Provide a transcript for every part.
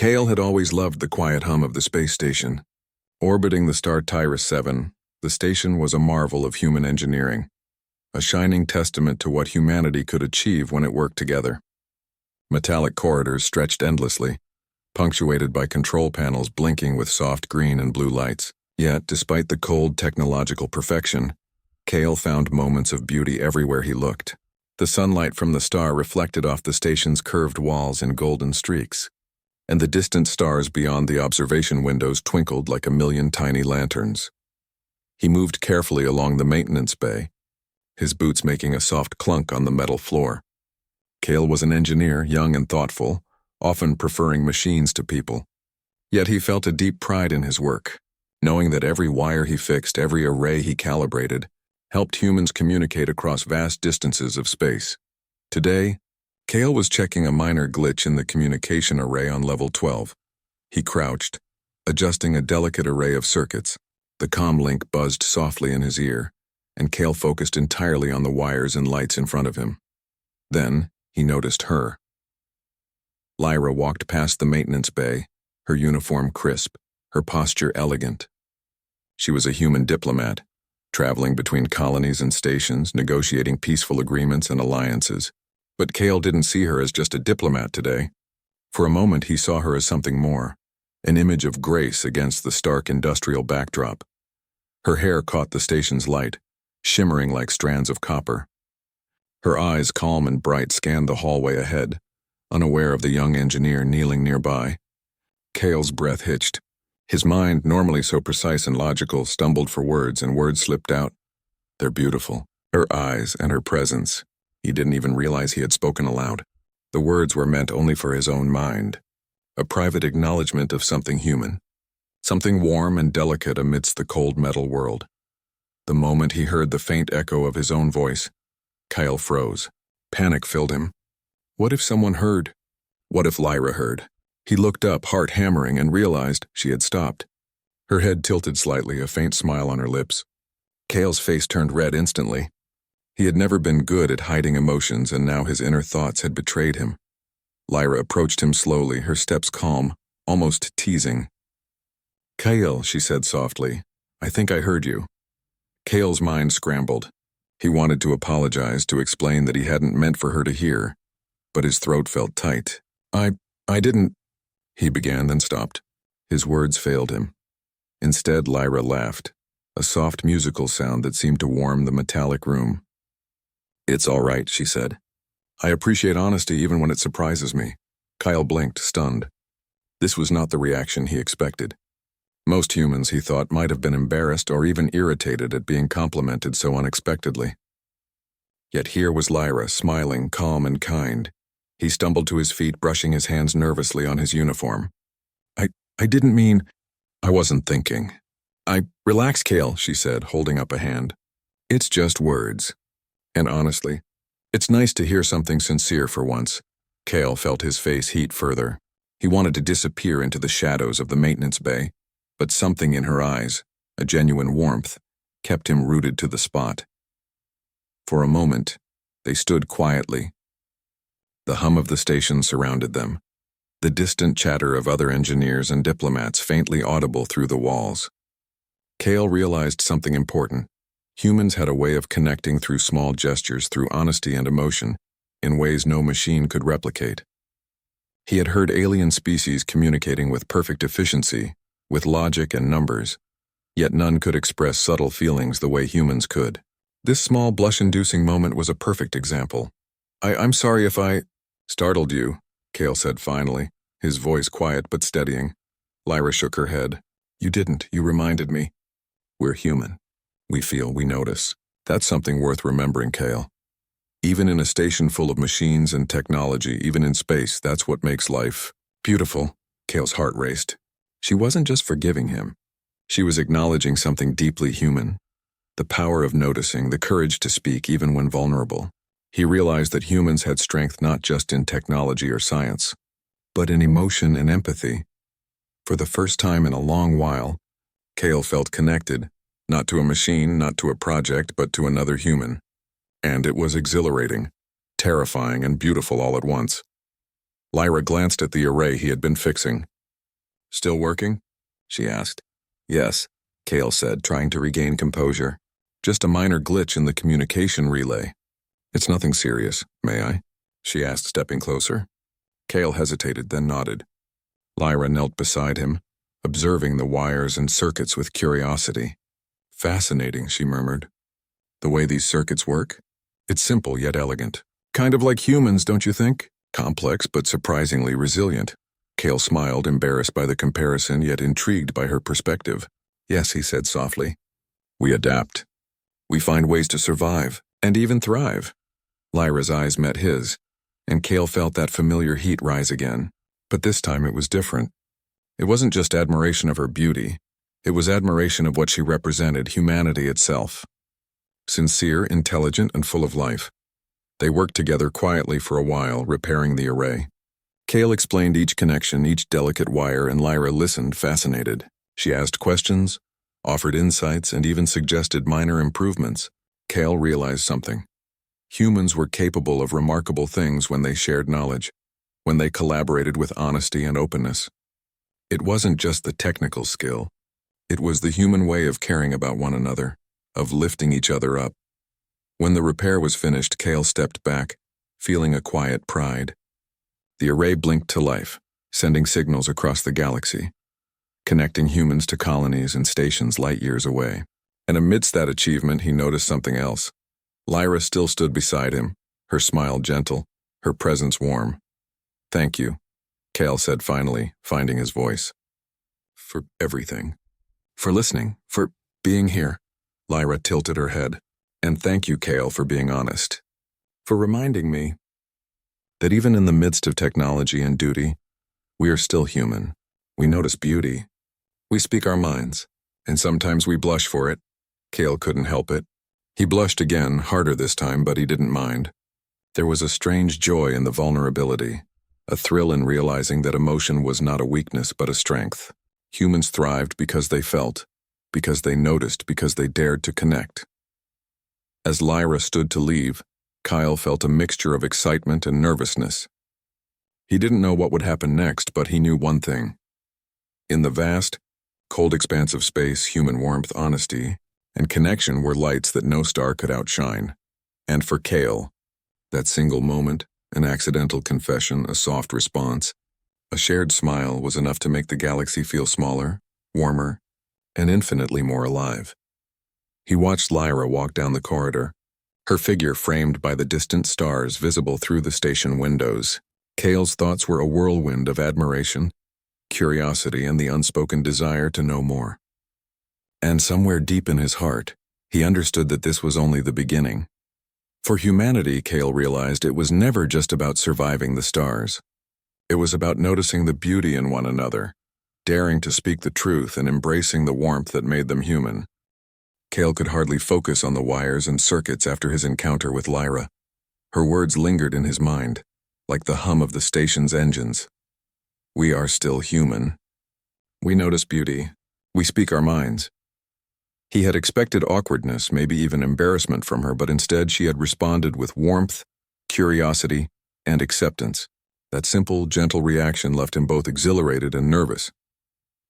Kale had always loved the quiet hum of the space station. Orbiting the star Tyrus 7, the station was a marvel of human engineering, a shining testament to what humanity could achieve when it worked together. Metallic corridors stretched endlessly, punctuated by control panels blinking with soft green and blue lights. Yet, despite the cold technological perfection, Kale found moments of beauty everywhere he looked. The sunlight from the star reflected off the station's curved walls in golden streaks, and the distant stars beyond the observation windows twinkled like a million tiny lanterns. He moved carefully along the maintenance bay, his boots making a soft clunk on the metal floor. Kale was an engineer, young and thoughtful, often preferring machines to people. Yet he felt a deep pride in his work, knowing that every wire he fixed, every array he calibrated, helped humans communicate across vast distances of space. Today, Kale was checking a minor glitch in the communication array on level 12. He crouched, adjusting a delicate array of circuits. The comm link buzzed softly in his ear, and Kale focused entirely on the wires and lights in front of him. Then, he noticed her. Lyra walked past the maintenance bay, her uniform crisp, her posture elegant. She was a human diplomat, traveling between colonies and stations, negotiating peaceful agreements and alliances. But Kale didn't see her as just a diplomat today. For a moment he saw her as something more, an image of grace against the stark industrial backdrop. Her hair caught the station's light, shimmering like strands of copper. Her eyes, calm and bright, scanned the hallway ahead, unaware of the young engineer kneeling nearby. Kale's breath hitched. His mind, normally so precise and logical, stumbled for words, and words slipped out. They're beautiful. Her eyes and her presence. He didn't even realize he had spoken aloud. The words were meant only for his own mind, a private acknowledgement of something human, something warm and delicate amidst the cold metal world. The moment he heard the faint echo of his own voice, Kyle froze. Panic filled him. What if someone heard? What if Lyra heard? He looked up, heart hammering, and realized she had stopped. Her head tilted slightly, a faint smile on her lips. Kale's face turned red instantly. He had never been good at hiding emotions, and now his inner thoughts had betrayed him. Lyra approached him slowly, her steps calm, almost teasing. "Kale," she said softly, "I think I heard you." Kale's mind scrambled. He wanted to apologize, to explain that he hadn't meant for her to hear, but his throat felt tight. I didn't," he began, then stopped. His words failed him. Instead, Lyra laughed, a soft musical sound that seemed to warm the metallic room. "It's all right," she said. "I appreciate honesty even when it surprises me." Kyle blinked, stunned. This was not the reaction he expected. Most humans, he thought, might have been embarrassed or even irritated at being complimented so unexpectedly. Yet here was Lyra, smiling, calm and kind. He stumbled to his feet, brushing his hands nervously on his uniform. I didn't mean... I wasn't thinking." Relax, Kale," she said, holding up a hand. "It's just words. And honestly, it's nice to hear something sincere for once." Kale felt his face heat further. He wanted to disappear into the shadows of the maintenance bay, but something in her eyes, a genuine warmth, kept him rooted to the spot. For a moment, they stood quietly. The hum of the station surrounded them, the distant chatter of other engineers and diplomats faintly audible through the walls. Kale realized something important. Humans had a way of connecting through small gestures, through honesty and emotion, in ways no machine could replicate. He had heard alien species communicating with perfect efficiency, with logic and numbers, yet none could express subtle feelings the way humans could. This small blush-inducing moment was a perfect example. I'm sorry if I startled you," Kale said finally, his voice quiet but steadying. Lyra shook her head. "You didn't. You reminded me. We're human. We feel, we notice. That's something worth remembering, Kale. Even in a station full of machines and technology, even in space, that's what makes life beautiful." Kale's heart raced. She wasn't just forgiving him. She was acknowledging something deeply human. The power of noticing, the courage to speak even when vulnerable. He realized that humans had strength not just in technology or science, but in emotion and empathy. For the first time in a long while, Kale felt connected, not to a machine, not to a project, but to another human. And it was exhilarating, terrifying, and beautiful all at once. Lyra glanced at the array he had been fixing. Still working? She asked. Yes, Kale said, trying to regain composure. Just a minor glitch in the communication relay. It's nothing serious, may I? She asked, stepping closer. Kale hesitated, then nodded. Lyra knelt beside him, observing the wires and circuits with curiosity. Fascinating, she murmured. The way these circuits work? It's simple yet elegant. Kind of like humans, don't you think? Complex but surprisingly resilient. Kale smiled, embarrassed by the comparison yet intrigued by her perspective. Yes, he said softly. We adapt. We find ways to survive, and even thrive. Lyra's eyes met his, and Kale felt that familiar heat rise again. But this time it was different. It wasn't just admiration of her beauty. It was admiration of what she represented, humanity itself. Sincere, intelligent, and full of life. They worked together quietly for a while, repairing the array. Kale explained each connection, each delicate wire, and Lyra listened, fascinated. She asked questions, offered insights, and even suggested minor improvements. Kale realized something. Humans were capable of remarkable things when they shared knowledge, when they collaborated with honesty and openness. It wasn't just the technical skill. It was the human way of caring about one another, of lifting each other up. When the repair was finished, Kale stepped back, feeling a quiet pride. The array blinked to life, sending signals across the galaxy, connecting humans to colonies and stations light years away. And amidst that achievement, he noticed something else. Lyra still stood beside him, her smile gentle, her presence warm. Thank you, Kale said finally, finding his voice. For everything. For listening, for being here. Lyra tilted her head. And thank you, Kale, for being honest. For reminding me that even in the midst of technology and duty, we are still human. We notice beauty. We speak our minds, and sometimes we blush for it. Kale couldn't help it. He blushed again, harder this time, but he didn't mind. There was a strange joy in the vulnerability, a thrill in realizing that emotion was not a weakness but a strength. Humans thrived because they felt, because they noticed, because they dared to connect. As Lyra stood to leave, Kyle felt a mixture of excitement and nervousness. He didn't know what would happen next, but he knew one thing. In the vast, cold expanse of space, human warmth, honesty, and connection were lights that no star could outshine. And for Kale, that single moment, an accidental confession, a soft response, a shared smile was enough to make the galaxy feel smaller, warmer, and infinitely more alive. He watched Lyra walk down the corridor, her figure framed by the distant stars visible through the station windows. Kale's thoughts were a whirlwind of admiration, curiosity, and the unspoken desire to know more. And somewhere deep in his heart, he understood that this was only the beginning. For humanity, Kale realized, it was never just about surviving the stars. It was about noticing the beauty in one another, daring to speak the truth and embracing the warmth that made them human. Kale could hardly focus on the wires and circuits after his encounter with Lyra. Her words lingered in his mind, like the hum of the station's engines. We are still human. We notice beauty. We speak our minds. He had expected awkwardness, maybe even embarrassment from her, but instead she had responded with warmth, curiosity, and acceptance. That simple, gentle reaction left him both exhilarated and nervous.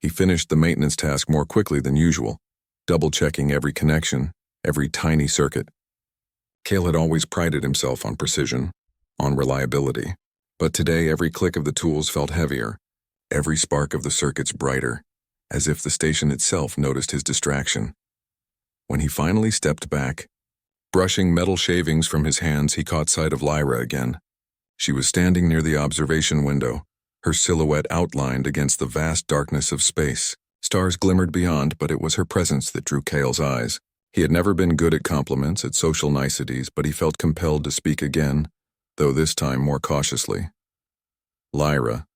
He finished the maintenance task more quickly than usual, double-checking every connection, every tiny circuit. Kale had always prided himself on precision, on reliability. But today every click of the tools felt heavier, every spark of the circuits brighter, as if the station itself noticed his distraction. When he finally stepped back, brushing metal shavings from his hands, he caught sight of Lyra again. She was standing near the observation window, her silhouette outlined against the vast darkness of space. Stars glimmered beyond, but it was her presence that drew Kale's eyes. He had never been good at compliments, at social niceties, but he felt compelled to speak again, though this time more cautiously. Lyra,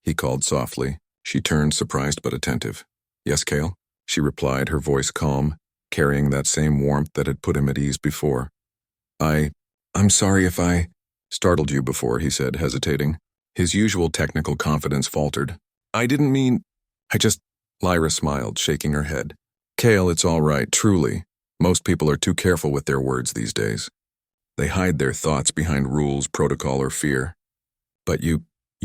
he called softly. She turned, surprised but attentive. Yes, Kale, she replied, her voice calm, carrying that same warmth that had put him at ease before. I'm sorry if I startled you before, he said, hesitating. His usual technical confidence faltered. I didn't mean... Lyra smiled, shaking her head. Kale, it's all right, truly. Most people are too careful with their words these days. They hide their thoughts behind rules, protocol, or fear. But you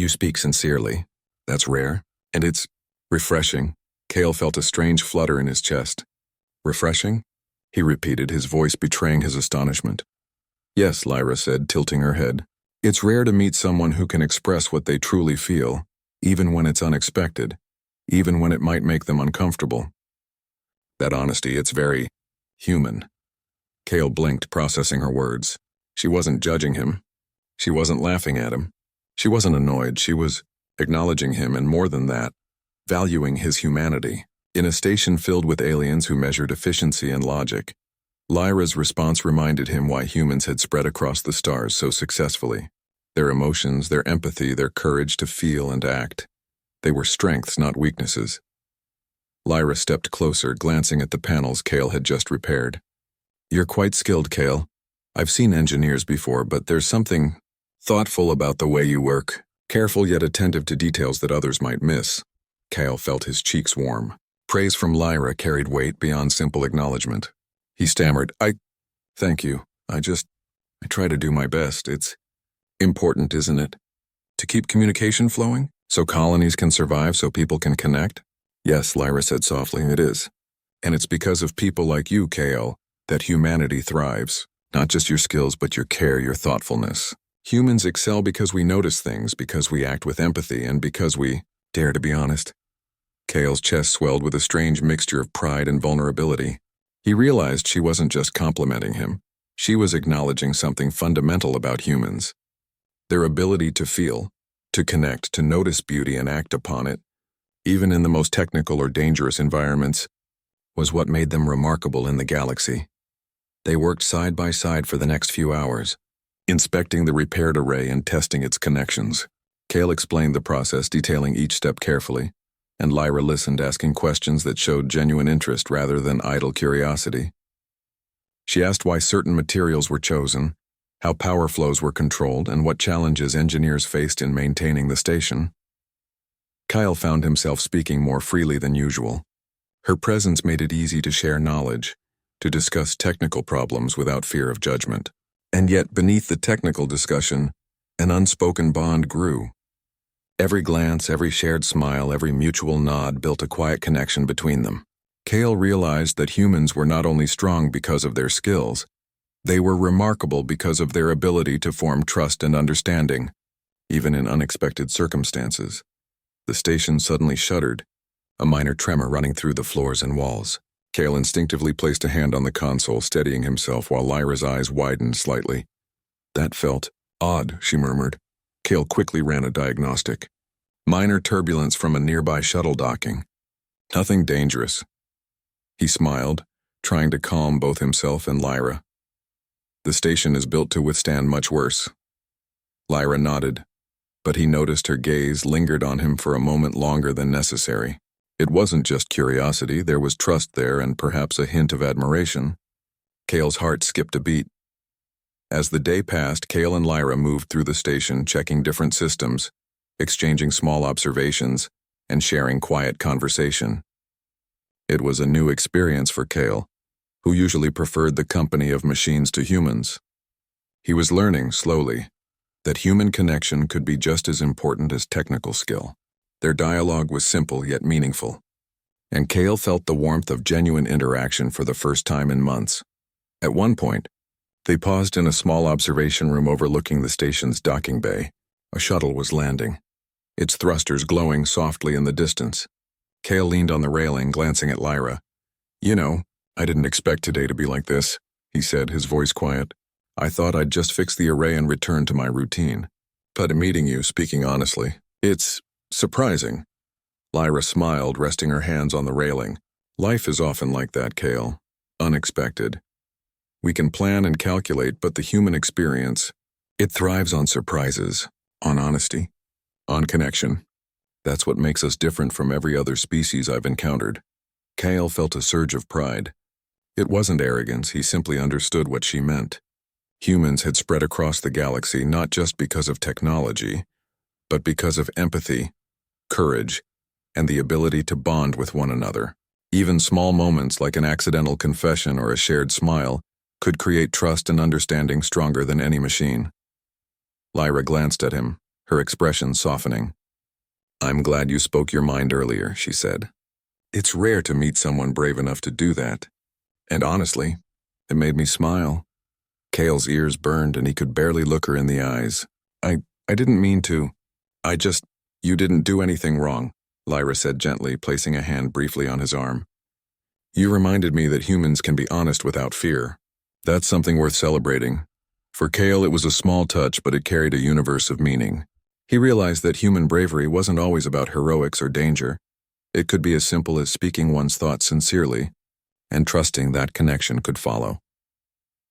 speak sincerely. That's rare, and it's Refreshing. Cale felt a strange flutter in his chest. Refreshing? He repeated, his voice betraying his astonishment. Yes, Lyra said, tilting her head. It's rare to meet someone who can express what they truly feel, even when it's unexpected, even when it might make them uncomfortable. That honesty, it's very human. Cale blinked, processing her words. She wasn't judging him. She wasn't laughing at him. She wasn't annoyed. She was acknowledging him, and more than that, valuing his humanity. In a station filled with aliens who measured efficiency and logic, Lyra's response reminded him why humans had spread across the stars so successfully. Their emotions, their empathy, their courage to feel and act. They were strengths, not weaknesses. Lyra stepped closer, glancing at the panels Cale had just repaired. You're quite skilled, Cale. I've seen engineers before, but there's something thoughtful about the way you work, careful yet attentive to details that others might miss. Cale felt his cheeks warm. Praise from Lyra carried weight beyond simple acknowledgement. He stammered, Thank you. I try to do my best. It's important, isn't it? To keep communication flowing? So colonies can survive, so people can connect? Yes, Lyra said softly, it is. And it's because of people like you, Cale, that humanity thrives. Not just your skills, but your care, your thoughtfulness. Humans excel because we notice things, because we act with empathy, and because we dare to be honest. Cale's chest swelled with a strange mixture of pride and vulnerability. He realized she wasn't just complimenting him. She was acknowledging something fundamental about humans. Their ability to feel, to connect, to notice beauty and act upon it, even in the most technical or dangerous environments, was what made them remarkable in the galaxy. They worked side by side for the next few hours, inspecting the repaired array and testing its connections. Cale explained the process, detailing each step carefully, and Lyra listened, asking questions that showed genuine interest rather than idle curiosity. She asked why certain materials were chosen, how power flows were controlled, and what challenges engineers faced in maintaining the station. Kyle found himself speaking more freely than usual. Her presence made it easy to share knowledge, to discuss technical problems without fear of judgment. And yet, beneath the technical discussion, an unspoken bond grew. Every glance, every shared smile, every mutual nod built a quiet connection between them. Cale realized that humans were not only strong because of their skills, they were remarkable because of their ability to form trust and understanding, even in unexpected circumstances. The station suddenly shuddered, a minor tremor running through the floors and walls. Cale instinctively placed a hand on the console, steadying himself while Lyra's eyes widened slightly. That felt odd, she murmured. Cale quickly ran a diagnostic. Minor turbulence from a nearby shuttle docking. Nothing dangerous. He smiled, trying to calm both himself and Lyra. The station is built to withstand much worse. Lyra nodded, but he noticed her gaze lingered on him for a moment longer than necessary. It wasn't just curiosity, there was trust there and perhaps a hint of admiration. Cale's heart skipped a beat. As the day passed, Cale and Lyra moved through the station, checking different systems, exchanging small observations, and sharing quiet conversation. It was a new experience for Cale, who usually preferred the company of machines to humans. He was learning, slowly, that human connection could be just as important as technical skill. Their dialogue was simple yet meaningful, and Cale felt the warmth of genuine interaction for the first time in months. At one point, they paused in a small observation room overlooking the station's docking bay. A shuttle was landing, its thrusters glowing softly in the distance. Cale leaned on the railing, glancing at Lyra. You know, I didn't expect today to be like this, he said, his voice quiet. I thought I'd just fix the array and return to my routine. But meeting you, speaking honestly, it's surprising. Lyra smiled, resting her hands on the railing. Life is often like that, Cale. Unexpected. We can plan and calculate, but the human experience, it thrives on surprises, on honesty, on connection. That's what makes us different from every other species I've encountered. Cale felt a surge of pride. It wasn't arrogance, he simply understood what she meant. Humans had spread across the galaxy not just because of technology, but because of empathy, courage, and the ability to bond with one another. Even small moments like an accidental confession or a shared smile could create trust and understanding stronger than any machine. Lyra glanced at him, her expression softening. "I'm glad you spoke your mind earlier," she said. "It's rare to meet someone brave enough to do that. And honestly, it made me smile." Kale's ears burned and he could barely look her in the eyes. I didn't mean to. You didn't do anything wrong," Lyra said gently, placing a hand briefly on his arm. "You reminded me that humans can be honest without fear. That's something worth celebrating." For Kale, it was a small touch, but it carried a universe of meaning. He realized that human bravery wasn't always about heroics or danger. It could be as simple as speaking one's thoughts sincerely and trusting that connection could follow.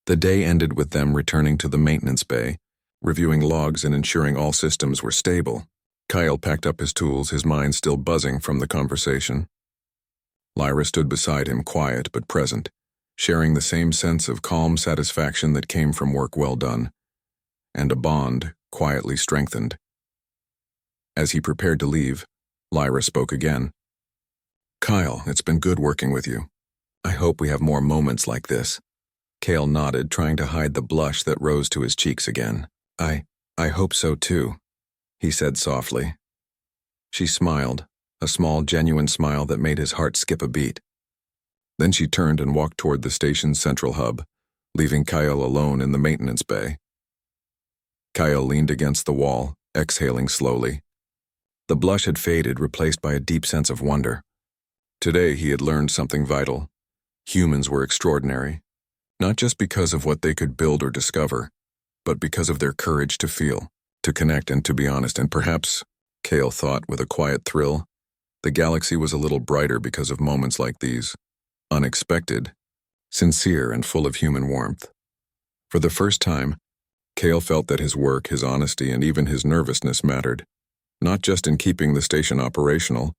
The day ended with them returning to the maintenance bay, reviewing logs and ensuring all systems were stable. Kyle packed up his tools, his mind still buzzing from the conversation. Lyra stood beside him, quiet but present, sharing the same sense of calm satisfaction that came from work well done, and a bond quietly strengthened. As he prepared to leave, Lyra spoke again. "Kyle, it's been good working with you. I hope we have more moments like this." Kale nodded, trying to hide the blush that rose to his cheeks again. I hope so too," he said softly. She smiled, a small, genuine smile that made his heart skip a beat. Then she turned and walked toward the station's central hub, leaving Kyle alone in the maintenance bay. Kyle leaned against the wall, exhaling slowly. The blush had faded, replaced by a deep sense of wonder. Today he had learned something vital. Humans were extraordinary, not just because of what they could build or discover, but because of their courage to feel, to connect, and to be honest. And perhaps, Kale thought with a quiet thrill, the galaxy was a little brighter because of moments like these. Unexpected, sincere, and full of human warmth. For the first time, Kale felt that his work, his honesty, and even his nervousness mattered, not just in keeping the station operational,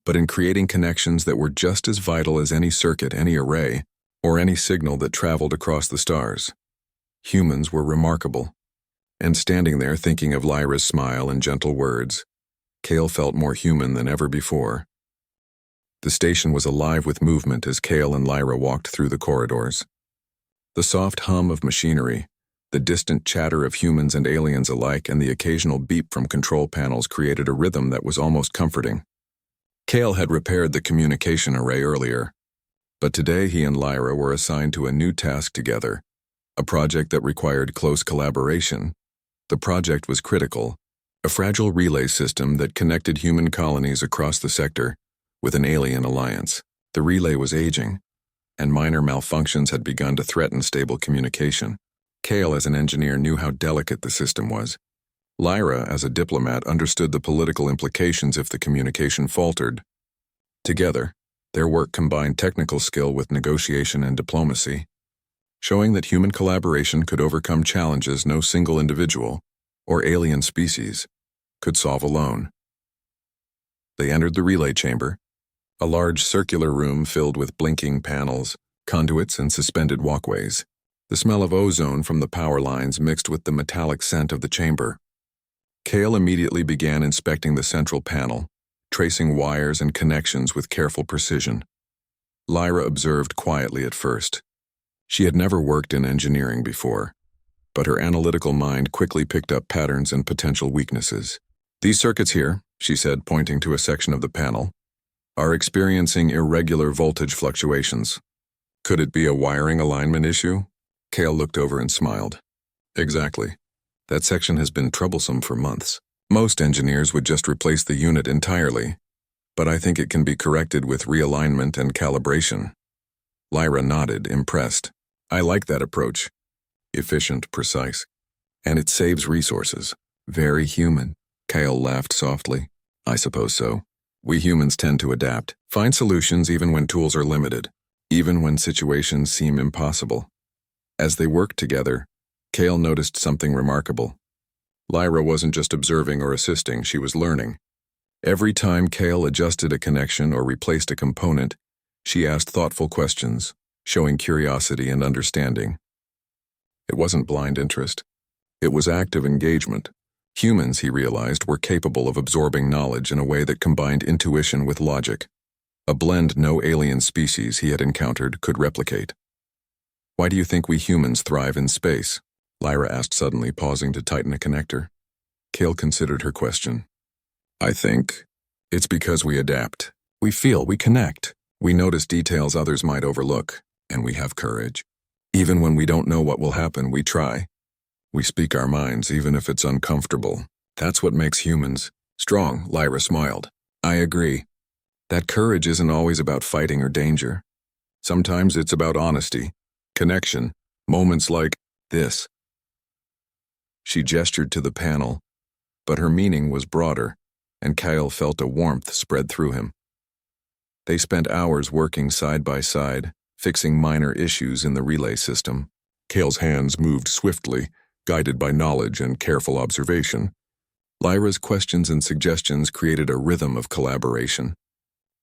but in creating connections that were just as vital as any circuit, any array, or any signal that traveled across the stars. Humans were remarkable. And standing there thinking of Lyra's smile and gentle words, Kale felt more human than ever before. The station was alive with movement as Kale and Lyra walked through the corridors. The soft hum of machinery, the distant chatter of humans and aliens alike, and the occasional beep from control panels created a rhythm that was almost comforting. Kale had repaired the communication array earlier, but today he and Lyra were assigned to a new task together, a project that required close collaboration. The project was critical, a fragile relay system that connected human colonies across the sector with an alien alliance. The relay was aging, and minor malfunctions had begun to threaten stable communication. Kale, as an engineer, knew how delicate the system was. Lyra, as a diplomat, understood the political implications if the communication faltered. Together, their work combined technical skill with negotiation and diplomacy, showing that human collaboration could overcome challenges no single individual or alien species could solve alone. They entered the relay chamber, a large circular room filled with blinking panels, conduits, and suspended walkways. The smell of ozone from the power lines mixed with the metallic scent of the chamber. Kale immediately began inspecting the central panel, tracing wires and connections with careful precision. Lyra observed quietly at first. She had never worked in engineering before, but her analytical mind quickly picked up patterns and potential weaknesses. "These circuits here," she said, pointing to a section of the panel, "are experiencing irregular voltage fluctuations. Could it be a wiring alignment issue?" Kale looked over and smiled. "Exactly. That section has been troublesome for months. Most engineers would just replace the unit entirely, but I think it can be corrected with realignment and calibration." Lyra nodded, impressed. "I like that approach. Efficient, precise, and it saves resources. Very human." Kale laughed softly. "I suppose so. We humans tend to adapt, find solutions even when tools are limited, even when situations seem impossible." As they worked together, Kale noticed something remarkable. Lyra wasn't just observing or assisting, she was learning. Every time Kale adjusted a connection or replaced a component, she asked thoughtful questions, showing curiosity and understanding. It wasn't blind interest. It was active engagement. Humans, he realized, were capable of absorbing knowledge in a way that combined intuition with logic, a blend no alien species he had encountered could replicate. "Why do you think we humans thrive in space?" Lyra asked suddenly, pausing to tighten a connector. Kale considered her question. "I think It's because we adapt. We feel, we connect. We notice details others might overlook, and we have courage. Even when we don't know what will happen, we try. We speak our minds, even if it's uncomfortable. That's what makes humans strong. Lyra smiled. I agree. That courage isn't always about fighting or danger. Sometimes it's about honesty, connection, moments like this. She gestured to the panel, but her meaning was broader, and Kyle felt a warmth spread through him. They spent hours working side by side, fixing minor issues in the relay system. Kale's hands moved swiftly, guided by knowledge and careful observation. Lyra's questions and suggestions created a rhythm of collaboration.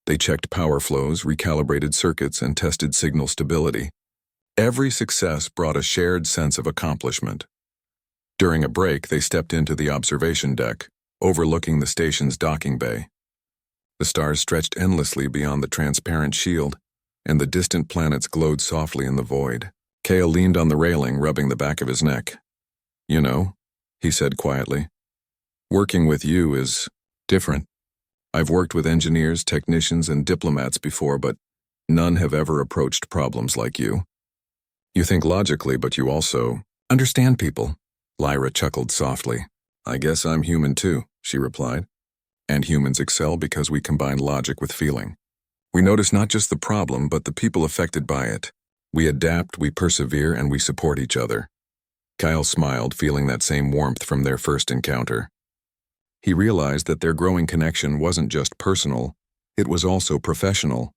They checked power flows, recalibrated circuits, and tested signal stability. Every success brought a shared sense of accomplishment. During a break, they stepped into the observation deck, overlooking the station's docking bay. The stars stretched endlessly beyond the transparent shield, and the distant planets glowed softly in the void. Kale leaned on the railing, rubbing the back of his neck. You know, he said quietly, working with you is different. I've worked with engineers, technicians, and diplomats before, but none have ever approached problems like you. You think logically, but you also understand people. Lyra chuckled softly. I guess I'm human too, she replied. And humans excel because we combine logic with feeling. We notice not just the problem, but the people affected by it. We adapt, we persevere, and we support each other. Kyle smiled, feeling that same warmth from their first encounter. He realized that their growing connection wasn't just personal, it was also professional.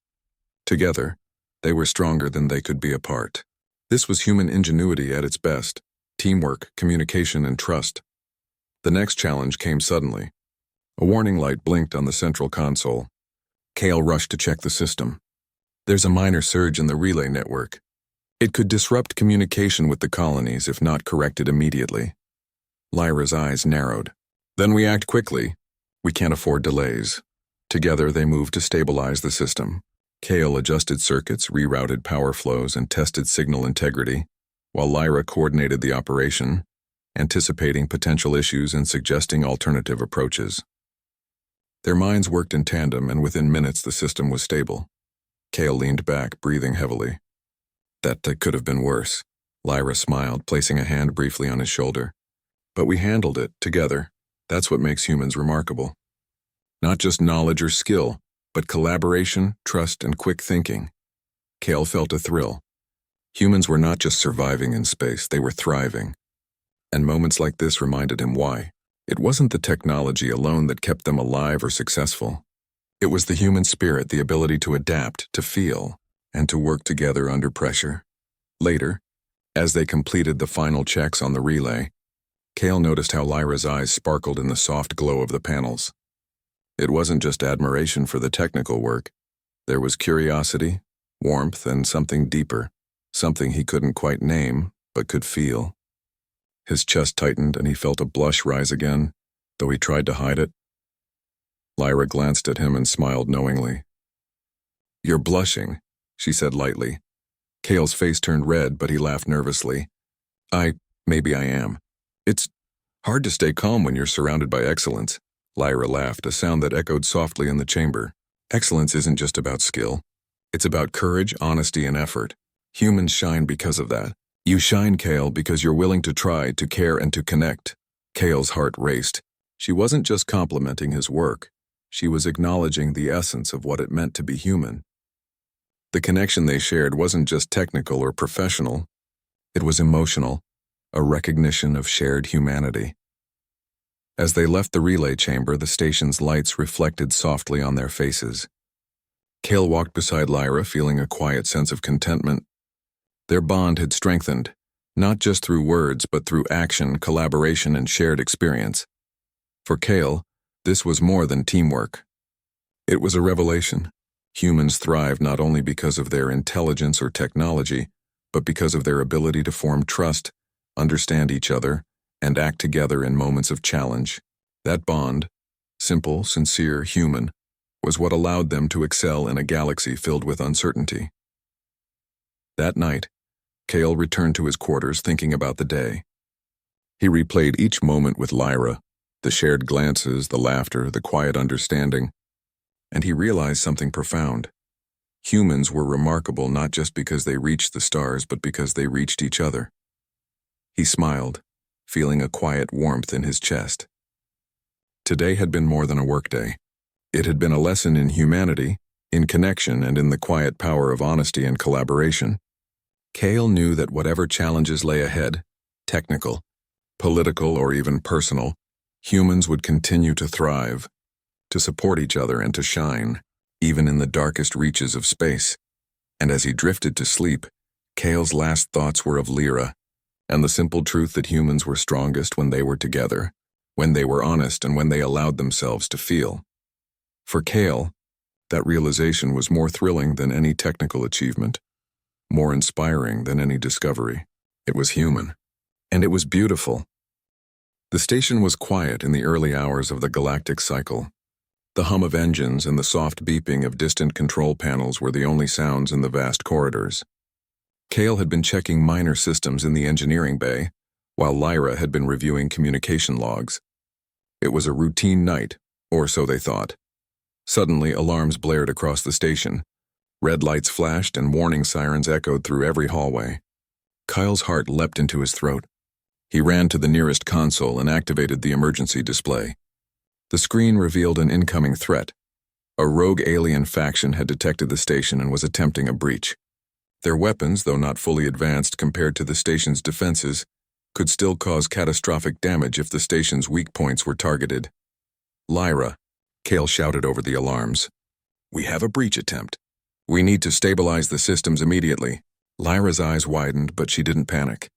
Together, they were stronger than they could be apart. This was human ingenuity at its best, teamwork, communication, and trust. The next challenge came suddenly. A warning light blinked on the central console. Kale rushed to check the system. There's a minor surge in the relay network. It could disrupt communication with the colonies if not corrected immediately. Lyra's eyes narrowed. Then we act quickly. We can't afford delays. Together they moved to stabilize the system. Kale adjusted circuits, rerouted power flows, and tested signal integrity, while Lyra coordinated the operation, anticipating potential issues and suggesting alternative approaches. Their minds worked in tandem, and within minutes the system was stable. Kale leaned back, breathing heavily. That could have been worse. Lyra smiled, placing a hand briefly on his shoulder. But we handled it, together. That's what makes humans remarkable. Not just knowledge or skill, but collaboration, trust, and quick thinking. Kale felt a thrill. Humans were not just surviving in space, they were thriving. And moments like this reminded him why. It wasn't the technology alone that kept them alive or successful. It was the human spirit, the ability to adapt, to feel, and to work together under pressure. Later, as they completed the final checks on the relay, Kale noticed how Lyra's eyes sparkled in the soft glow of the panels. It wasn't just admiration for the technical work. There was curiosity, warmth, and something deeper, something he couldn't quite name, but could feel. His chest tightened and he felt a blush rise again, though he tried to hide it. Lyra glanced at him and smiled knowingly. You're blushing, she said lightly. Kale's face turned red, but he laughed nervously. Maybe I am. It's hard to stay calm when you're surrounded by excellence. Lyra laughed, a sound that echoed softly in the chamber. Excellence isn't just about skill. It's about courage, honesty, and effort. Humans shine because of that. You shine, Kale, because you're willing to try, to care, and to connect. Kale's heart raced. She wasn't just complimenting his work. She was acknowledging the essence of what it meant to be human. The connection they shared wasn't just technical or professional. It was emotional, a recognition of shared humanity. As they left the relay chamber, the station's lights reflected softly on their faces. Kale walked beside Lyra, feeling a quiet sense of contentment. Their bond had strengthened, not just through words, but through action, collaboration, and shared experience. For Kale, this was more than teamwork. It was a revelation. Humans thrive not only because of their intelligence or technology, but because of their ability to form trust, understand each other, and act together in moments of challenge. That bond, simple, sincere, human, was what allowed them to excel in a galaxy filled with uncertainty. That night, Kale returned to his quarters thinking about the day. He replayed each moment with Lyra, the shared glances, the laughter, the quiet understanding. and he realized something profound. Humans were remarkable not just because they reached the stars, but because they reached each other. He smiled, feeling a quiet warmth in his chest. Today had been more than a workday. It had been a lesson in humanity, in connection, and in the quiet power of honesty and collaboration. Kale knew that whatever challenges lay ahead, technical, political, or even personal, humans would continue to thrive, to support each other and to shine, even in the darkest reaches of space. And as he drifted to sleep, Kale's last thoughts were of Lyra, and the simple truth that humans were strongest when they were together, when they were honest, and when they allowed themselves to feel. For Kale, that realization was more thrilling than any technical achievement, more inspiring than any discovery. It was human, and it was beautiful. The station was quiet in the early hours of the galactic cycle. The hum of engines and the soft beeping of distant control panels were the only sounds in the vast corridors. Kale had been checking minor systems in the engineering bay, while Lyra had been reviewing communication logs. It was a routine night, or so they thought. Suddenly, alarms blared across the station. Red lights flashed and warning sirens echoed through every hallway. Kyle's heart leapt into his throat. He ran to the nearest console and activated the emergency display. The screen revealed an incoming threat. A rogue alien faction had detected the station and was attempting a breach. Their weapons, though not fully advanced compared to the station's defenses, could still cause catastrophic damage if the station's weak points were targeted. Lyra, Kale shouted over the alarms. "We have a breach attempt. We need to stabilize the systems immediately." Lyra's eyes widened, but she didn't panic.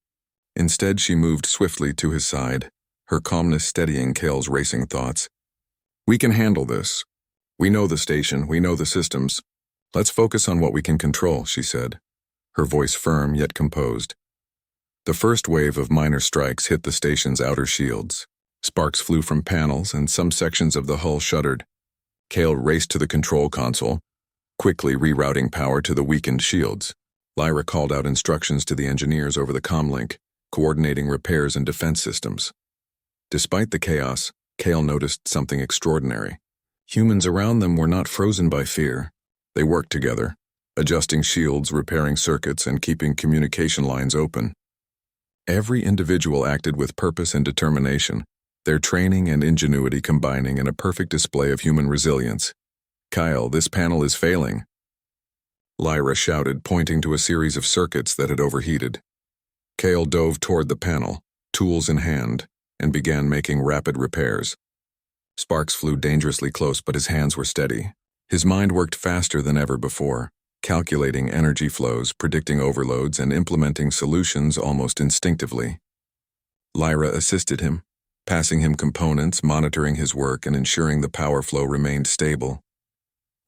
Instead, she moved swiftly to his side, her calmness steadying Kale's racing thoughts. "We can handle this. We know the station, we know the systems. Let's focus on what we can control," she said, her voice firm yet composed. The first wave of minor strikes hit the station's outer shields. Sparks flew from panels, and some sections of the hull shuddered. Kale raced to the control console, quickly rerouting power to the weakened shields. Lyra called out instructions to the engineers over the comlink, coordinating repairs and defense systems. Despite the chaos, Kale noticed something extraordinary. Humans around them were not frozen by fear. They worked together, adjusting shields, repairing circuits, and keeping communication lines open. Every individual acted with purpose and determination, their training and ingenuity combining in a perfect display of human resilience. "Kyle, this panel is failing," Lyra shouted, pointing to a series of circuits that had overheated. Kale dove toward the panel, tools in hand, and began making rapid repairs. Sparks flew dangerously close, but his hands were steady. His mind worked faster than ever before, calculating energy flows, predicting overloads, and implementing solutions almost instinctively. Lyra assisted him, passing him components, monitoring his work, and ensuring the power flow remained stable.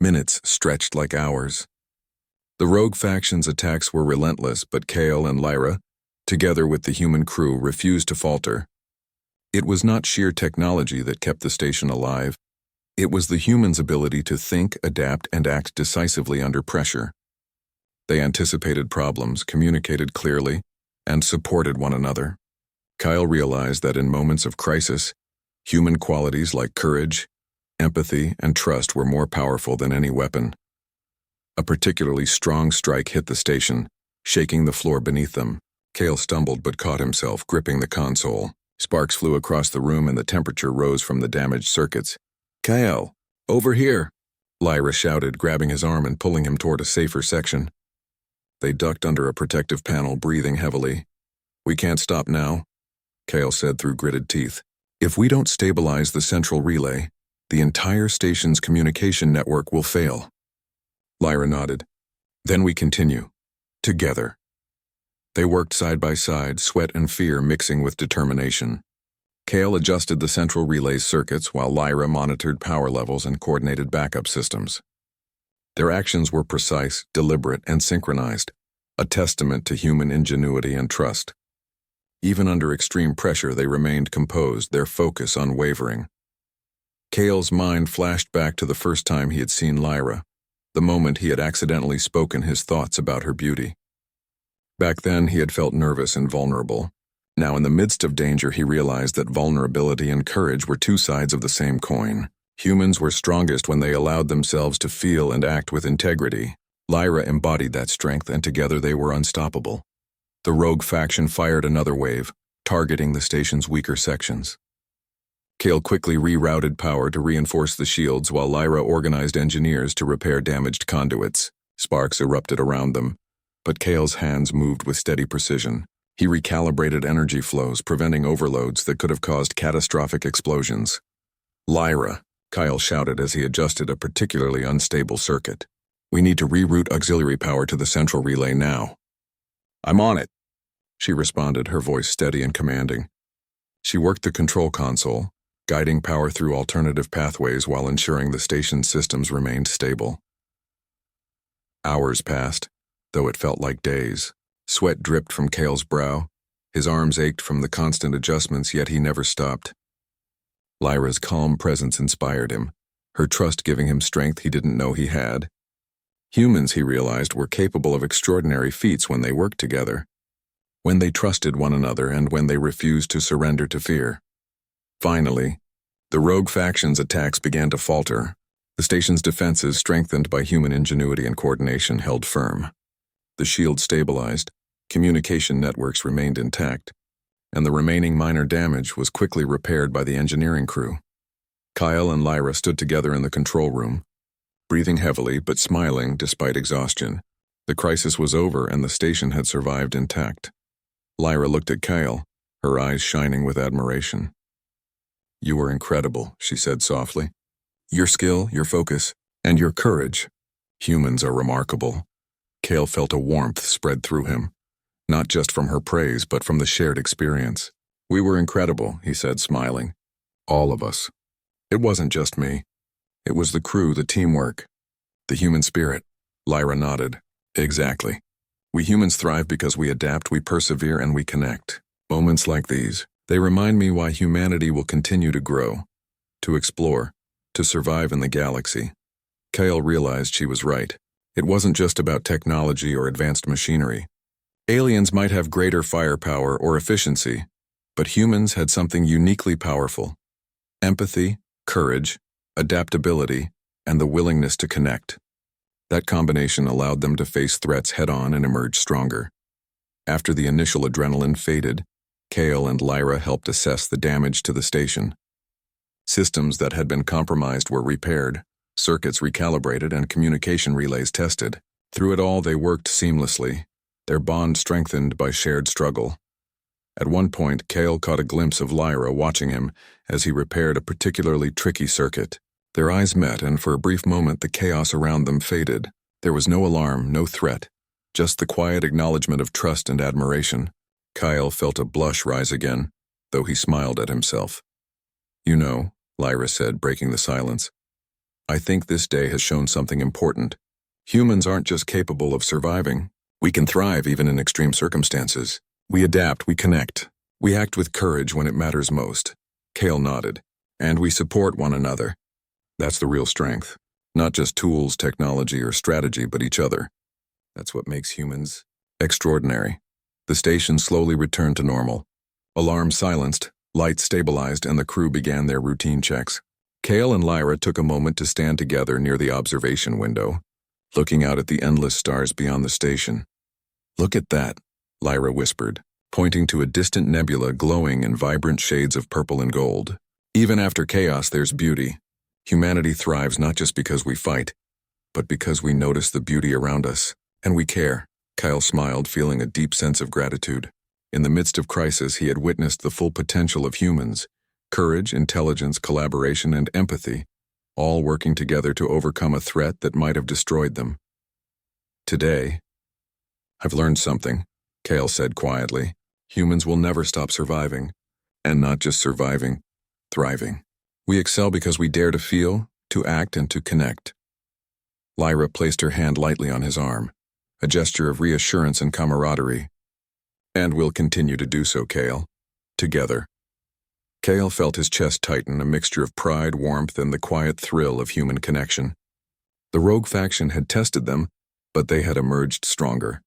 Minutes stretched like hours. The rogue faction's attacks were relentless, but Kale and Lyra, together with the human crew, refused to falter. It was not sheer technology that kept the station alive. It was the humans' ability to think, adapt, and act decisively under pressure. They anticipated problems, communicated clearly, and supported one another. Kyle realized that in moments of crisis, human qualities like courage, empathy, and trust were more powerful than any weapon. A particularly strong strike hit the station, shaking the floor beneath them. Kale stumbled but caught himself, gripping the console. Sparks flew across the room and the temperature rose from the damaged circuits. "Kyle, over here!" Lyra shouted, grabbing his arm and pulling him toward a safer section. They ducked under a protective panel, breathing heavily. "We can't stop now," Kale said through gritted teeth. "If we don't stabilize the central relay, the entire station's communication network will fail." Lyra nodded. "Then we continue. Together." They worked side by side, sweat and fear mixing with determination. Kale adjusted the central relay's circuits while Lyra monitored power levels and coordinated backup systems. Their actions were precise, deliberate, and synchronized, a testament to human ingenuity and trust. Even under extreme pressure, they remained composed, their focus unwavering. Kale's mind flashed back to the first time he had seen Lyra, the moment he had accidentally spoken his thoughts about her beauty. Back then, he had felt nervous and vulnerable. Now, in the midst of danger, he realized that vulnerability and courage were two sides of the same coin. Humans were strongest when they allowed themselves to feel and act with integrity. Lyra embodied that strength, and together they were unstoppable. The rogue faction fired another wave, targeting the station's weaker sections. Kale quickly rerouted power to reinforce the shields while Lyra organized engineers to repair damaged conduits. Sparks erupted around them, but Kale's hands moved with steady precision. He recalibrated energy flows, preventing overloads that could have caused catastrophic explosions. "Lyra," Kyle shouted as he adjusted a particularly unstable circuit. "We need to reroute auxiliary power to the central relay now." "I'm on it," she responded, her voice steady and commanding. She worked the control console, guiding power through alternative pathways while ensuring the station's systems remained stable. Hours passed, though it felt like days. Sweat dripped from Kale's brow. His arms ached from the constant adjustments, yet he never stopped. Lyra's calm presence inspired him, her trust giving him strength he didn't know he had. Humans, he realized, were capable of extraordinary feats when they worked together, when they trusted one another and when they refused to surrender to fear. Finally, the rogue faction's attacks began to falter. The station's defenses, strengthened by human ingenuity and coordination, held firm. The shield stabilized, communication networks remained intact, and the remaining minor damage was quickly repaired by the engineering crew. Kyle and Lyra stood together in the control room, breathing heavily but smiling despite exhaustion. The crisis was over and the station had survived intact. Lyra looked at Kyle, her eyes shining with admiration. "You were incredible," she said softly. "Your skill, your focus, and your courage. Humans are remarkable." Kale felt a warmth spread through him, not just from her praise but from the shared experience. "We were incredible," he said, smiling. "All of us. It wasn't just me. It was the crew, the teamwork, the human spirit." Lyra nodded. "Exactly. We humans thrive because we adapt, we persevere, and we connect. Moments like these, they remind me why humanity will continue to grow, to explore, to survive in the galaxy." Kale realized she was right. It wasn't just about technology or advanced machinery. Aliens might have greater firepower or efficiency, but humans had something uniquely powerful: empathy, courage, adaptability, and the willingness to connect. That combination allowed them to face threats head-on and emerge stronger. After the initial adrenaline faded, Kale and Lyra helped assess the damage to the station. Systems that had been compromised were repaired, circuits recalibrated, and communication relays tested. Through it all, they worked seamlessly, their bond strengthened by shared struggle. At one point, Kale caught a glimpse of Lyra watching him as he repaired a particularly tricky circuit. Their eyes met, and for a brief moment the chaos around them faded. There was no alarm, no threat, just the quiet acknowledgement of trust and admiration. Kyle felt a blush rise again, though he smiled at himself. "You know," Lyra said, breaking the silence, "I think this day has shown something important. Humans aren't just capable of surviving. We can thrive even in extreme circumstances. We adapt, we connect. We act with courage when it matters most." Kale nodded. "And we support one another. That's the real strength. Not just tools, technology, or strategy, but each other. That's what makes humans extraordinary." The station slowly returned to normal. Alarms silenced, lights stabilized, and the crew began their routine checks. Kale and Lyra took a moment to stand together near the observation window, looking out at the endless stars beyond the station. "Look at that," Lyra whispered, pointing to a distant nebula glowing in vibrant shades of purple and gold. "Even after chaos, there's beauty. Humanity thrives not just because we fight, but because we notice the beauty around us, and we care." Kyle smiled, feeling a deep sense of gratitude. In the midst of crisis, he had witnessed the full potential of humans: courage, intelligence, collaboration, and empathy, all working together to overcome a threat that might have destroyed them. "Today, I've learned something," Kale said quietly. "Humans will never stop surviving, and not just surviving, thriving. We excel because we dare to feel, to act, and to connect." Lyra placed her hand lightly on his arm, a gesture of reassurance and camaraderie. "And we'll continue to do so, Kale. Together." Kale felt his chest tighten, a mixture of pride, warmth, and the quiet thrill of human connection. The rogue faction had tested them, but they had emerged stronger.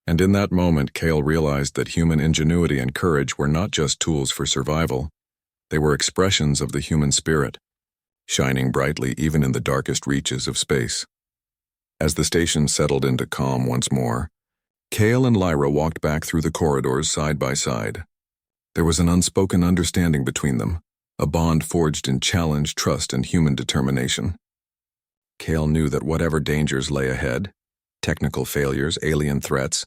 And in that moment, Kale realized that human ingenuity and courage were not just tools for survival. They were expressions of the human spirit. shining brightly even in the darkest reaches of space. As the station settled into calm once more, Kale and Lyra walked back through the corridors side by side. There was an unspoken understanding between them, a bond forged in challenge, trust, and human determination. Kale knew that whatever dangers lay ahead, technical failures, alien threats,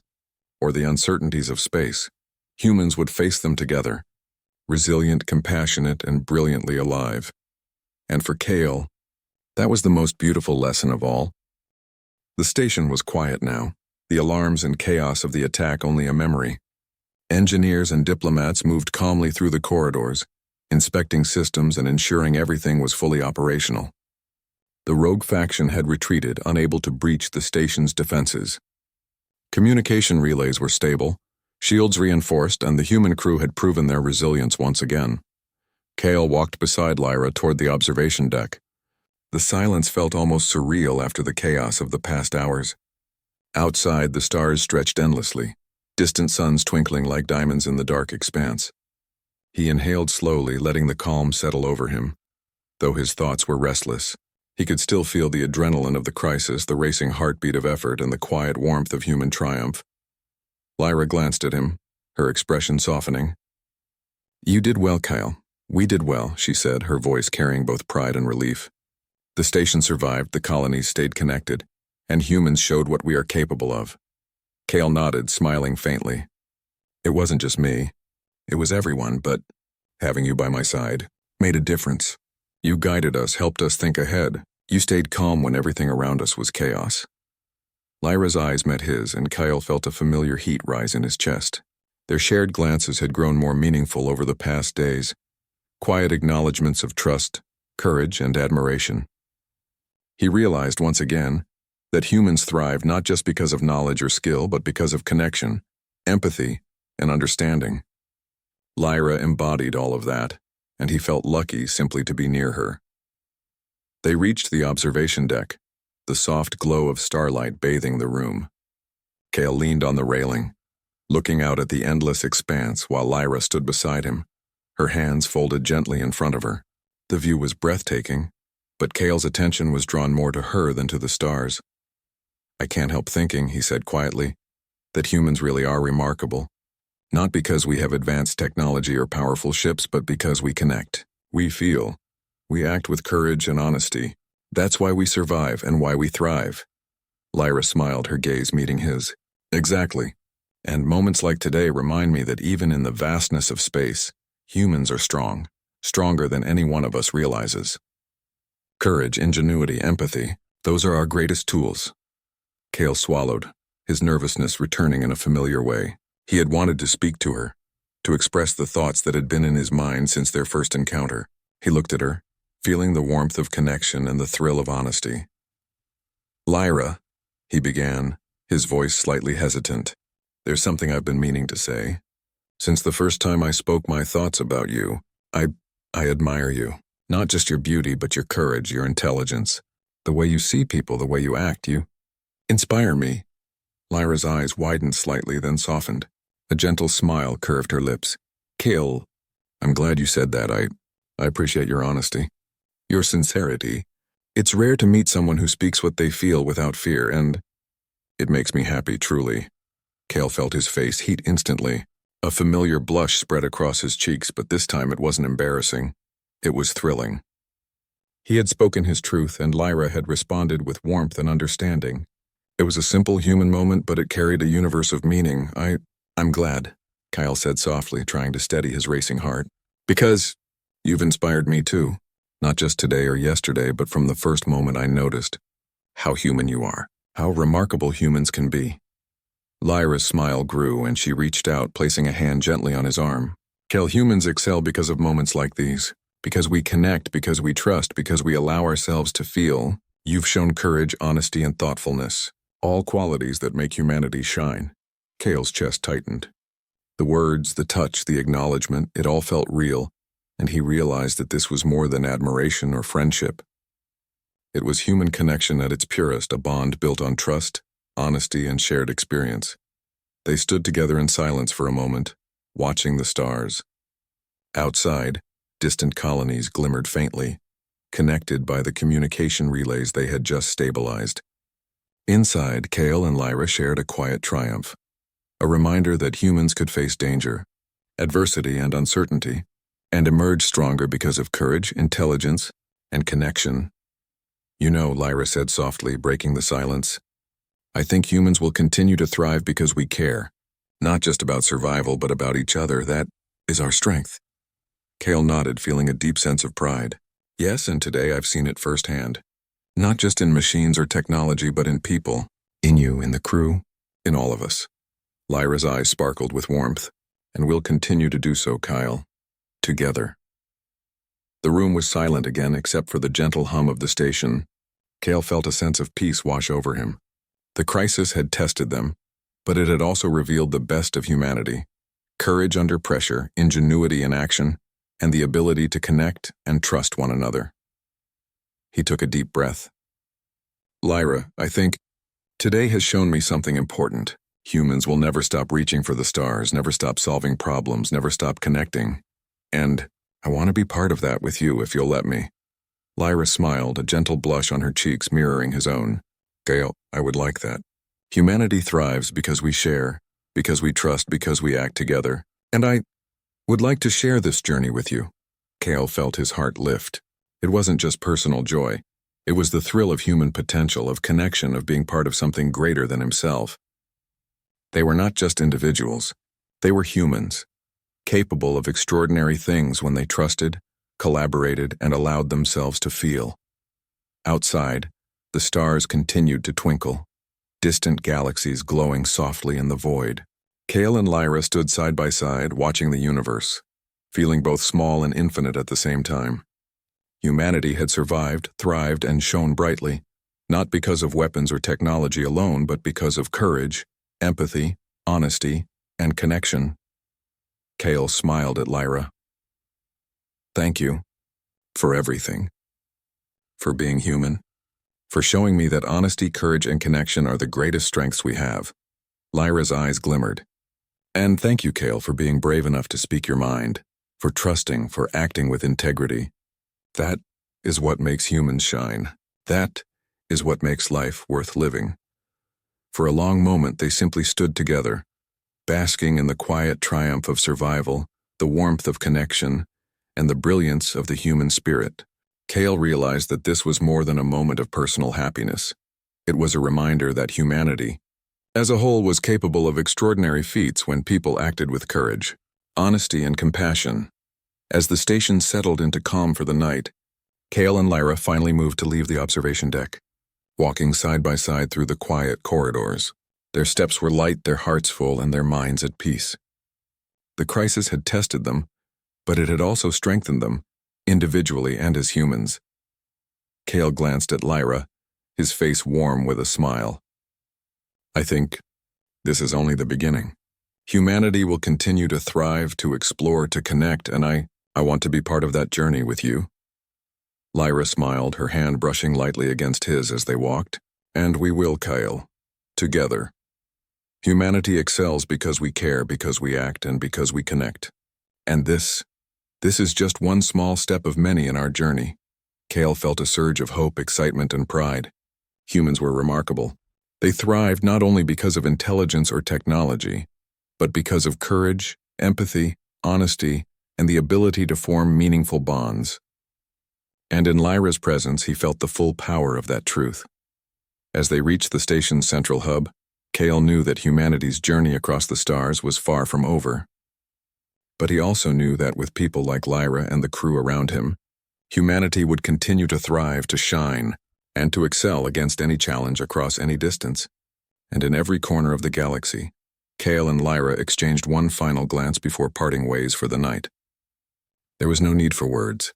or the uncertainties of space, humans would face them together, resilient, compassionate, and brilliantly alive. And for Kale, that was the most beautiful lesson of all. The station was quiet now, the alarms and chaos of the attack only a memory. Engineers and diplomats moved calmly through the corridors, inspecting systems and ensuring everything was fully operational. The rogue faction had retreated, unable to breach the station's defenses. Communication relays were stable, shields reinforced, and the human crew had proven their resilience once again. Kale walked beside Lyra toward the observation deck. The silence felt almost surreal after the chaos of the past hours. Outside, the stars stretched endlessly, distant suns twinkling like diamonds in the dark expanse. He inhaled slowly, letting the calm settle over him. Though his thoughts were restless, he could still feel the adrenaline of the crisis, the racing heartbeat of effort, and the quiet warmth of human triumph. Lyra glanced at him, her expression softening. "You did well, Kyle. We did well," she said, her voice carrying both pride and relief. "The station survived, the colonies stayed connected, and humans showed what we are capable of." Kale nodded, smiling faintly. "It wasn't just me. It was everyone, but having you by my side made a difference. You guided us, helped us think ahead. You stayed calm when everything around us was chaos." Lyra's eyes met his, and Kyle felt a familiar heat rise in his chest. Their shared glances had grown more meaningful over the past days, quiet acknowledgments of trust, courage, and admiration. He realized once again that humans thrive not just because of knowledge or skill, but because of connection, empathy, and understanding. Lyra embodied all of that, and he felt lucky simply to be near her. They reached the observation deck, the soft glow of starlight bathing the room. Kale leaned on the railing, looking out at the endless expanse while Lyra stood beside him, her hands folded gently in front of her. The view was breathtaking, but Kale's attention was drawn more to her than to the stars. "I can't help thinking," he said quietly, "that humans really are remarkable. Not because we have advanced technology or powerful ships, but because we connect. We feel. We act with courage and honesty. That's why we survive and why we thrive." Lyra smiled, her gaze meeting his. "Exactly. And moments like today remind me that even in the vastness of space, humans are strong, stronger than any one of us realizes. Courage, ingenuity, empathy, those are our greatest tools." Kale swallowed, his nervousness returning in a familiar way. He had wanted to speak to her, to express the thoughts that had been in his mind since their first encounter. He looked at her, feeling the warmth of connection and the thrill of honesty. "Lyra," he began, his voice slightly hesitant, "there's something I've been meaning to say. Since the first time I spoke my thoughts about you, I admire you. Not just your beauty, but your courage, your intelligence, the way you see people, the way you act. You inspire me." Lyra's eyes widened slightly, then softened. A gentle smile curved her lips. "Kale, I'm glad you said that. I appreciate your honesty. Your sincerity. It's rare to meet someone who speaks what they feel without fear, and it makes me happy, truly." Kale felt his face heat instantly. A familiar blush spread across his cheeks, but this time it wasn't embarrassing. It was thrilling. He had spoken his truth, and Lyra had responded with warmth and understanding. It was a simple human moment, but it carried a universe of meaning. I'm glad," Kyle said softly, trying to steady his racing heart. "Because you've inspired me too. Not just today or yesterday, but from the first moment I noticed how human you are, how remarkable humans can be." Lyra's smile grew, and she reached out, placing a hand gently on his arm. "Kale, humans excel because of moments like these. Because we connect, because we trust, because we allow ourselves to feel. You've shown courage, honesty, and thoughtfulness. All qualities that make humanity shine." Kale's chest tightened. The words, the touch, the acknowledgement, it all felt real, and he realized that this was more than admiration or friendship. It was human connection at its purest, a bond built on trust, honesty, and shared experience. They stood together in silence for a moment, watching the stars. Outside, distant colonies glimmered faintly, connected by the communication relays they had just stabilized. Inside, Kale and Lyra shared a quiet triumph, a reminder that humans could face danger, adversity, and uncertainty, and emerge stronger because of courage, intelligence, and connection. "You know," Lyra said softly, breaking the silence, "I think humans will continue to thrive because we care, not just about survival but about each other. That is our strength." Kale nodded, feeling a deep sense of pride. "Yes, and today I've seen it firsthand. Not just in machines or technology, but in people. In you, in the crew, in all of us." Lyra's eyes sparkled with warmth. "And we'll continue to do so, Kyle. Together." The room was silent again except for the gentle hum of the station. Kale felt a sense of peace wash over him. The crisis had tested them, but it had also revealed the best of humanity: courage under pressure, ingenuity in action, and the ability to connect and trust one another. He took a deep breath. "Lyra, I think today has shown me something important. Humans will never stop reaching for the stars, never stop solving problems, never stop connecting. And I want to be part of that with you if you'll let me." Lyra smiled, a gentle blush on her cheeks mirroring his own. "Kale, I would like that. Humanity thrives because we share, because we trust, because we act together. And I would like to share this journey with you." Kale felt his heart lift. It wasn't just personal joy. It was the thrill of human potential, of connection, of being part of something greater than himself. They were not just individuals. They were humans, capable of extraordinary things when they trusted, collaborated, and allowed themselves to feel. Outside, the stars continued to twinkle, distant galaxies glowing softly in the void. Kale and Lyra stood side by side, watching the universe, feeling both small and infinite at the same time. Humanity had survived, thrived, and shone brightly, not because of weapons or technology alone, but because of courage, empathy, honesty, and connection. Kale smiled at Lyra. "Thank you for everything. For being human. For showing me that honesty, courage, and connection are the greatest strengths we have." Lyra's eyes glimmered. "And thank you, Kale, for being brave enough to speak your mind, for trusting, for acting with integrity. That is what makes humans shine. That is what makes life worth living." For a long moment they simply stood together, basking in the quiet triumph of survival, the warmth of connection, and the brilliance of the human spirit. Kale realized that this was more than a moment of personal happiness. It was a reminder that humanity, as a whole, was capable of extraordinary feats when people acted with courage, honesty, and compassion. As the station settled into calm for the night, Kale and Lyra finally moved to leave the observation deck, walking side by side through the quiet corridors. Their steps were light, their hearts full, and their minds at peace. The crisis had tested them, but it had also strengthened them, individually and as humans. Kale glanced at Lyra, his face warm with a smile. "I think this is only the beginning. Humanity will continue to thrive, to explore, to connect, and I want to be part of that journey with you." Lyra smiled, her hand brushing lightly against his as they walked. "And we will, Kyle. Together. Humanity excels because we care, because we act, and because we connect. And this is just one small step of many in our journey." Kale felt a surge of hope, excitement, and pride. Humans were remarkable. They thrived not only because of intelligence or technology, but because of courage, empathy, honesty, and the ability to form meaningful bonds. And in Lyra's presence, he felt the full power of that truth. As they reached the station's central hub, Kale knew that humanity's journey across the stars was far from over. But he also knew that with people like Lyra and the crew around him, humanity would continue to thrive, to shine, and to excel against any challenge across any distance. And in every corner of the galaxy, Kale and Lyra exchanged one final glance before parting ways for the night. There was no need for words.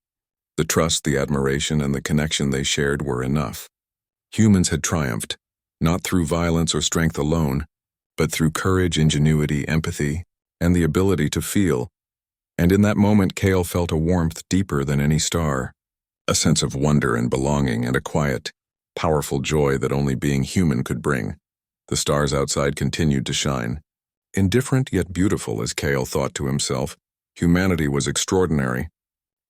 The trust, the admiration, and the connection they shared were enough. Humans had triumphed, not through violence or strength alone, but through courage, ingenuity, empathy, and the ability to feel. And in that moment, Kale felt a warmth deeper than any star, a sense of wonder and belonging, and a quiet, powerful joy that only being human could bring. The stars outside continued to shine. Indifferent yet beautiful, as Kale thought to himself, humanity was extraordinary.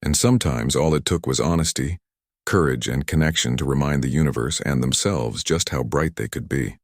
And sometimes all it took was honesty, courage and connection to remind the universe and themselves just how bright they could be.